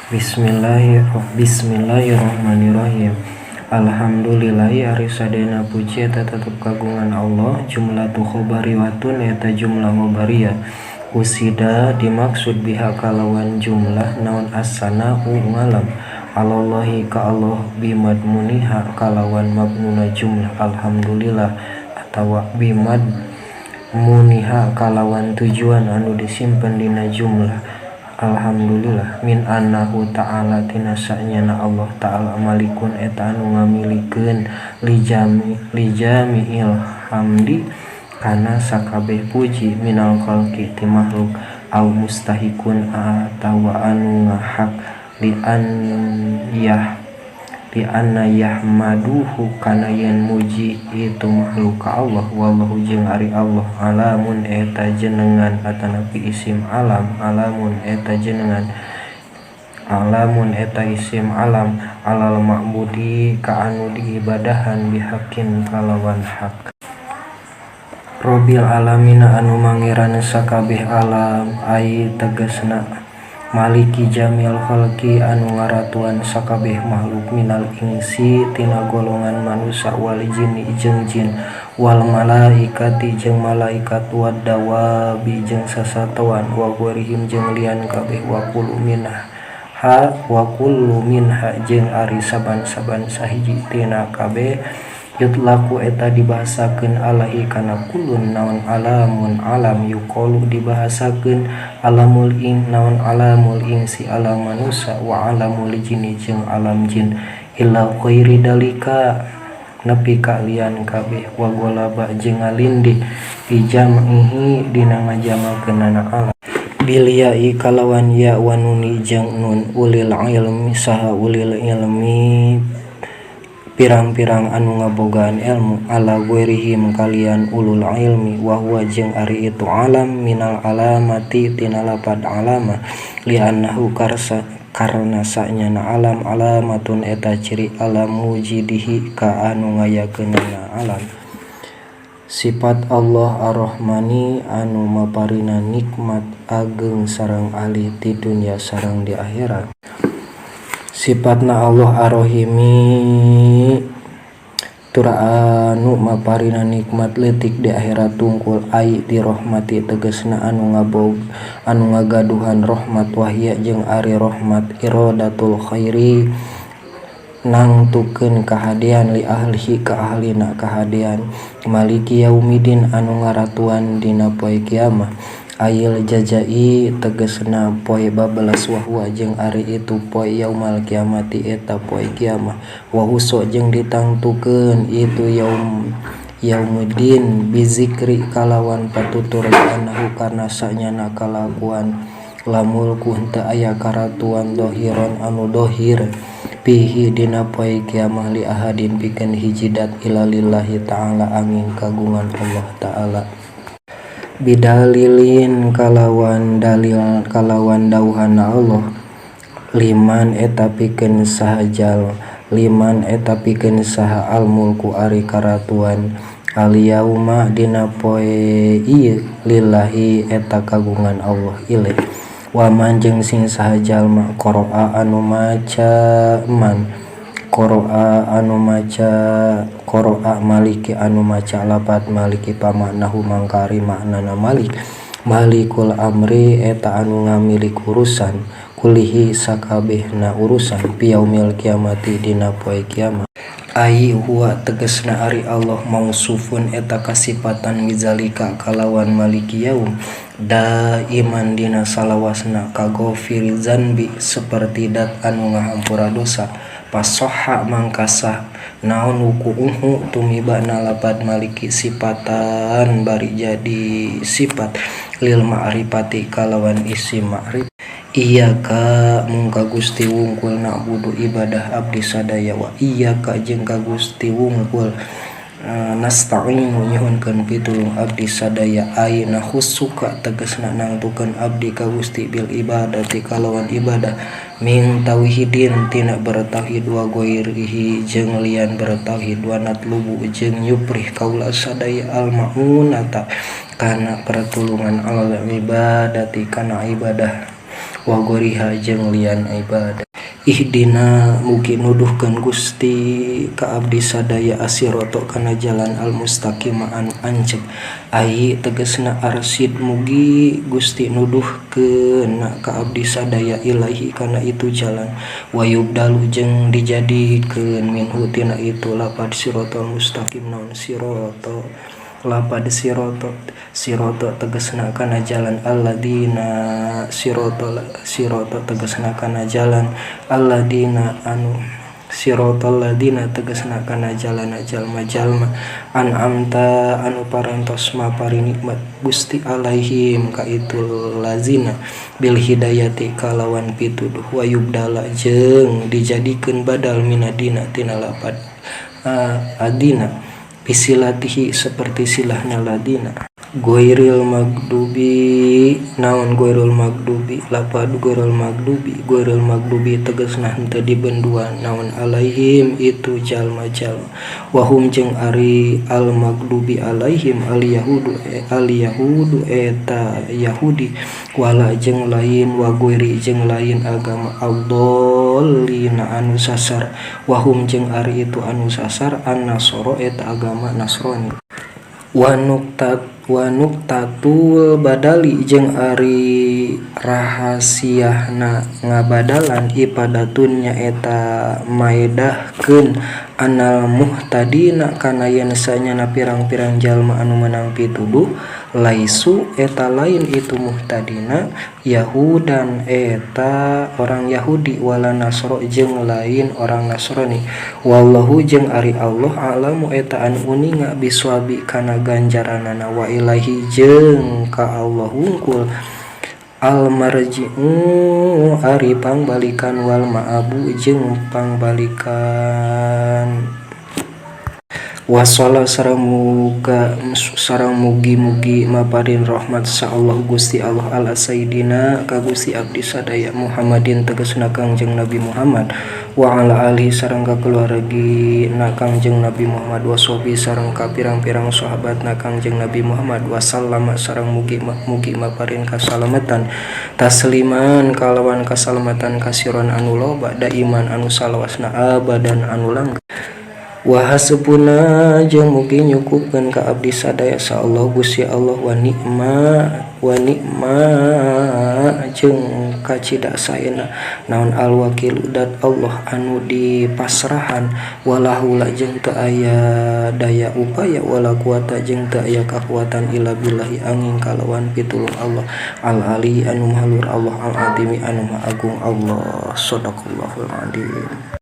Bismillahirrahmanirrahim. Alhamdulillahi ari sadena puji eta tetep kagungan Allah. Jumlatu khobariwatun eta jumlah ngobaria. Usida dimaksud biha kalawan jumlah naon as-sana'u ngalam alallahi ka Allah bimadmuniha kalawan mabnuna jumlah alhamdulillah atawa bimad muniha kalawan tujuan anu disimpen dina jumlah alhamdulillah min annahu ta'ala tina sa'nyana Allah ta'ala malikun eta anu ngamilikeun lijami'il hamdi kana sakabeh puji minal khalqi ti makhluk au mustahikun atawa anu ngahak li anna yahmaduhu kana yen muji itu makhluk ka Allah wallahu jeung ari Allah alamun eta jenengan atanapi isim alam alamun eta isim alam alal ma'budi ka anu diibadahan bihakin kalawan hak Robil alamina anu mangeran sakabeh alam ai tegasna maliki jamil khalqi anu ngaratuan sakabeh makhluk minal insi tina golongan manusia wal jinni jeung jin wal malaikati jeung malaikat wad dawabi jeung sasatawan wa ghairihim jeung lian kabeh wa kullu minha jeung ari saban-saban sahiji tina kabeh yutlaku eta dibahasakeun alaihi kana kulun naon alamun alam yuqalu dibahasakeun alamul ing naon alamul insi alam manusia wa alamul jinni jeung alam jin illa ghairi dalika nepi ka lian kabeh wa golaba jeung ngalindih fi jam'ihi dina ngajamakeunana alam biliai kalawan ya wa nuni jeung nun ulil ilmi saha ulil ilmi pirang-pirang anu ngabogaan ilmu ala ghairihim kalian ulul ilmi wa huwa jeung ari itu alam minal alamati tina lapad alama li annahu karna sa'nyana alam alamatun eta ciri alam mujidihi ka anu ngayakeunana alam sifat Allah ar-Rahmani anu maparina nikmat ageng sareng ahli ti dunya sareng di akhirat sifatna Allah ar-Rahimi tura anu maparina nikmat leutik di akhirat tungkul ai di rahmati tegasna anu ngagaduhan rahmat wahya jeung ari rahmat iradatul khairi nangtukeun kahadean li ahlihi ka ahlina kahadean maliki yaumidin anu ngaratuan dina poe kiamah ayil jajai tegasna poe babelas wahwa jeung ari itu poe yaumal kiamati eta poe kiamah wa huso jeung ditangtukeun itu yaumuddin bizikri kalawan patutur anahu karna sanyana kalakuan lamulku henteu aya karatuan dohiron anu dohir pihi dina poe kiamah li ahadin pikeun hiji dat ila lillahi ta'ala angin kagungan Allah ta'ala bidalilin kalawan dalil kalawan dauhana Allah liman eta pikeun sahajal liman eta pikeun saha al mulku ari karatuan al yauma dina poe ieu lillahi eta kagungan Allah ilaih waman jeung sing sahajal ma qoro'a anu maca man qoro'a maliki anu maca lapat maliki pamaknahu mangkari maknana malik malikul amri eta anu ngamilik urusan kulihi sakabehna urusan piyaumil kiamati dina poe kiamat ai huwa tegasna ari Allah mausufun eta kasifatan mizalika kalawan maliki yaum daiman dina salawasna kagofir zanbi seperti dat anu ngahampura dosa pasoha mangkasah naon wuku'uhu tumibana lapad maliki sifatan bari jadi sifat lil ma'rifati kalawan isim ma'rif iyyaka mungka Gusti wungkul na'budu ibadah abdi sadaya wa iyyaka jeung ka Gusti wungkul nasta'inu nyuhunkeun pitulung abdi sadaya aina khusuka tegasna nangtukeun abdi ka Gusti bil ibadati kalawan ibadah min tauhidin tina bertauhid wa ghairihi jeung lian bertauhid wa natlubu jeung yuprih kaula sadaya al ma'unata kana pertulungan alal ibadati kana ibadah wa goriha jeung lian ibadah. Ihdina mugi nuduhkeun Gusti ka abdi sadaya asirata kana jalan al mustaqim anu ancep. Ai tegasna arsyid mugi Gusti nuduhkeun ka abdi sadaya ilahi kana itu jalan. Wa yubdalu jeung dijadikeun minhu tina itu lapad siratal mustaqim naon sirata lapad sirata tegasna kana jalan alladzina sirata tegasna kana jalan alladzina anu siratal ladzina tegasna kana jalan jalma-jalma an'amta anu parantos mapari nikmat Gusti alaihim ka itu lazina bil hidayati kalawan pituduh. Wa yubdala jeung dijadikeun badal minadina tina lapad adina bisilatihi seperti silahna ladina. Goiril magdubi naon goiril magdubi lapad goiril magdubi tegasna henteu dibenduan naon alaihim itu jalma-jalma. Wahum jeung ari al magdubi alaihim al yahudu eta yahudi wala jeung lain wa goiri jeung lain agama aldolina anu sasar. Wahum jeung ari itu anu sasar an nasoro eta agama Nasrani. Wa nuktatul badali jeung ari rahasiahna ngabadalan ipadatun nyaeta maedahkeun anal muhtadina kana yen sanyana pirang-pirang jalma anu menang pituduh laisu eta lain itu muhtadina yahudan eta orang Yahudi wala nasro jeung lain orang Nasrani. Wallahu jeung ari Allah alamu eta anu uninga biswabi kana ganjaranana. Wa ilahi jeung ka Allah wungkul al marji'u ari pangbalikan wal ma'abu jeung pangbalikan. Wasala sareng mugi-mugi maparin rahmat sa Allah Gusti Allah ala sayyidina ka Gusti abdi sadaya Muhammadin tegasna Kangjeng Nabi Muhammad wa ala alihi sareng ka keluargina Kangjeng Nabi Muhammad wa sobi sareng ka pirang-pirang sahabatna Kangjeng Nabi Muhammad wa sallama sareng mugi maparin kasalamatan tasliman kalawan kasalamatan kasiron anu loba daiman anu salawasna abadan anu langgeng. Wa hasbuna jeung mugi nyukupkeun ka abdi sadaya sa Allah Gusti Allah wa ni'ma jeung kacida saena naon al wakil dat Allah anu dipasrahan walahu jeung teu aya daya upaya wala kuwata jeung teu aya kakuatan illa billahi angin kalawan pitulung Allah al ali anu mahalur Allah al azimi anu agung Allah. Shadaqallahul adzim.